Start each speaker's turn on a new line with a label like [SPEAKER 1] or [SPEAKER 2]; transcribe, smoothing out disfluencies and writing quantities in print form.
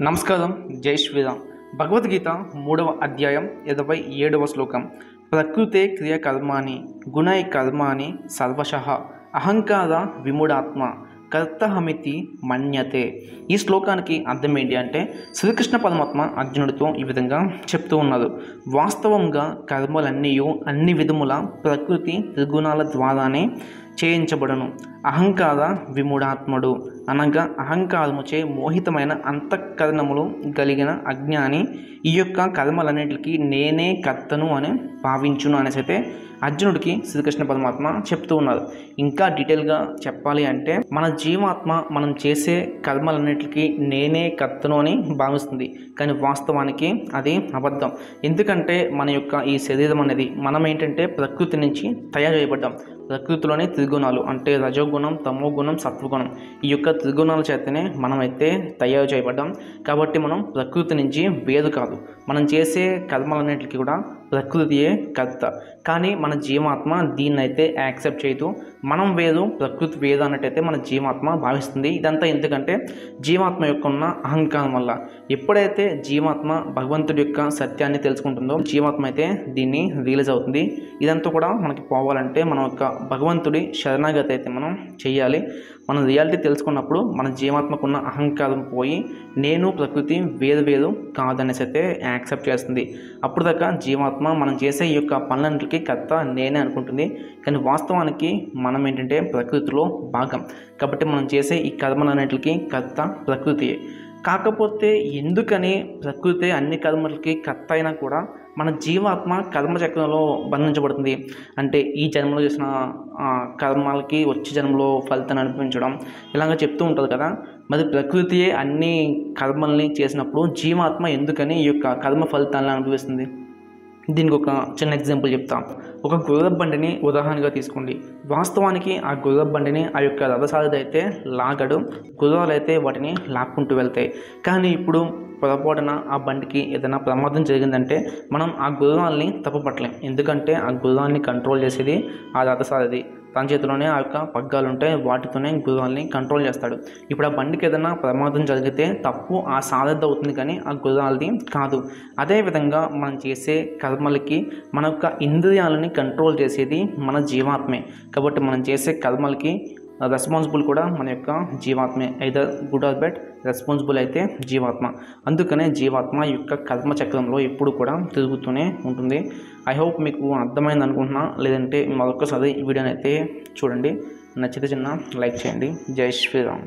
[SPEAKER 1] నమస్కారం. జై శ్రీరామ్. భగవద్గీత 3వ అధ్యాయం 27వ శ్లోకం. ప్రకృతే క్రియకర్మాణి గుణై కర్మాణి సర్వశః అహంకార విమూఢాత్మ కర్తహమితి మన్యతే. ఈ శ్లోకానికి అర్థం ఏంటి అంటే, శ్రీకృష్ణ పరమాత్మ అర్జునుడితో ఈ విధంగా చెప్తూ ఉన్నారు. వాస్తవంగా కర్మలన్నీ అన్ని విధముల ప్రకృతి త్రిగుణాల ద్వారానే చేయించబడును. అహంకార విమూఢాత్ముడు అనగా అహంకారముచే మోహితమైన అంతఃకరణములు కలిగిన అజ్ఞాని ఈ యొక్క కర్మలన్నిటికీ నేనే కర్తను అని భావించును అనేసి అయితే అర్జునుడికి శ్రీకృష్ణ పరమాత్మ చెప్తూ ఉన్నారు. ఇంకా డీటెయిల్గా చెప్పాలి అంటే, మన జీవాత్మ మనం చేసే కర్మలన్నిటికీ నేనే కర్తను అని భావిస్తుంది. కానీ వాస్తవానికి అది అబద్ధం. ఎందుకంటే మన యొక్క ఈ శరీరం అనేది మనం ఏంటంటే ప్రకృతి నుంచి తయారు చేయబడ్డాం. ప్రకృతిలోనే త్రిగుణాలు అంటే రజోగుణం, తమోగుణం, సత్వగుణం, ఈ యొక్క త్రిగుణాల చేతనే మనమైతే తయారు చేయబడ్డాం. కాబట్టి మనం ప్రకృతి నుంచి వేరు కాదు. మనం చేసే కర్మలన్నిటికీ కూడా ప్రకృతియే కర్త. కానీ మన జీవాత్మ దీన్నైతే యాక్సెప్ట్ చేయదు. మనం వేరు, ప్రకృతి వేరు అన్నట్టయితే మన జీవాత్మ భావిస్తుంది. ఇదంతా ఎందుకంటే జీవాత్మ యొక్క ఉన్న అహంకారం వల్ల. ఎప్పుడైతే జీవాత్మ భగవంతుడి యొక్క సత్యాన్ని తెలుసుకుంటుందో జీవాత్మ అయితే దీన్ని రియలైజ్ అవుతుంది. ఇదంతా కూడా మనకి పోవాలంటే మన యొక్క భగవంతుడి శరణాగతి అయితే మనం చెయ్యాలి. మనం రియాలిటీ తెలుసుకున్నప్పుడు మన జీవాత్మకున్న అహంకారం పోయి నేను ప్రకృతి వేరు వేరు కాదనేసి అయితే యాక్సెప్ట్ చేస్తుంది. అప్పుడు దాకా జీవాత్మ మనం చేసే ఈ యొక్క పనులన్నింటికి కర్త నేనే అనుకుంటుంది. కానీ వాస్తవానికి మనం ఏంటంటే ప్రకృతిలో భాగం. కాబట్టి మనం చేసే ఈ కర్మలన్నింటికి కర్త ప్రకృతియే. కాకపోతే ఎందుకని ప్రకృతి అన్ని కర్మలకి కర్త అయినా కూడా మన జీవాత్మ కర్మచక్రంలో బంధించబడుతుంది అంటే, ఈ జన్మలో చేసిన కర్మాలకి వచ్చే జన్మలో ఫలితాన్ని అనిపించడం ఇలాగ చెప్తూ ఉంటుంది కదా. మరి ప్రకృతియే అన్ని కర్మల్ని చేసినప్పుడు జీవాత్మ ఎందుకని ఈ యొక్క కర్మ ఫలితాలను అనుభవిస్తుంది? దీనికి ఒక చిన్న ఎగ్జాంపుల్ చెప్తాం. ఒక గుర్రపు బండిని ఉదాహరణగా తీసుకోండి. వాస్తవానికి ఆ గుర్రపు బండిని ఆ యొక్క రథసారథి అయితే లాగడు, గుర్రాలు అయితే వాటిని లాక్కుంటూ వెళ్తాయి. కానీ ఇప్పుడు పొరపాటున ఆ బండికి ఏదైనా ప్రమాదం జరిగిందంటే మనం ఆ గుర్రాల్ని తప్పుపట్టలేం. ఎందుకంటే ఆ గుర్రాన్ని కంట్రోల్ చేసేది ఆ రథసారథి. తన చేతిలోనే ఆ యొక్క పగ్గాలు ఉంటాయి, వాటితోనే గుర్రాల్ని కంట్రోల్ చేస్తాడు. ఇప్పుడు ఆ బండికి ఏదైనా ప్రమాదం జరిగితే తప్పు ఆ సారథి అవుతుంది, కానీ ఆ గుర్రాలది కాదు. అదేవిధంగా మనం చేసే కర్మలకి మన యొక్క ఇంద్రియాలని కంట్రోల్ చేసేది మన జీవాత్మే. కాబట్టి మనం చేసే కర్మలకి రెస్పాన్సిబుల్ కూడా మన యొక్క జీవాత్మే. Either good or bad, responsible అయితే జీవాత్మ. అందుకనే జీవాత్మ యొక్క కర్మచక్రంలో ఎప్పుడు కూడా తిరుగుతూనే ఉంటుంది. ఐ హోప్ మీకు అర్థమైంది అనుకుంటున్నా. లేదంటే మరొకసారి ఈ వీడియోని అయితే చూడండి. నచ్చితే చిన్న లైక్ చేయండి. జై శ్రీరామ్.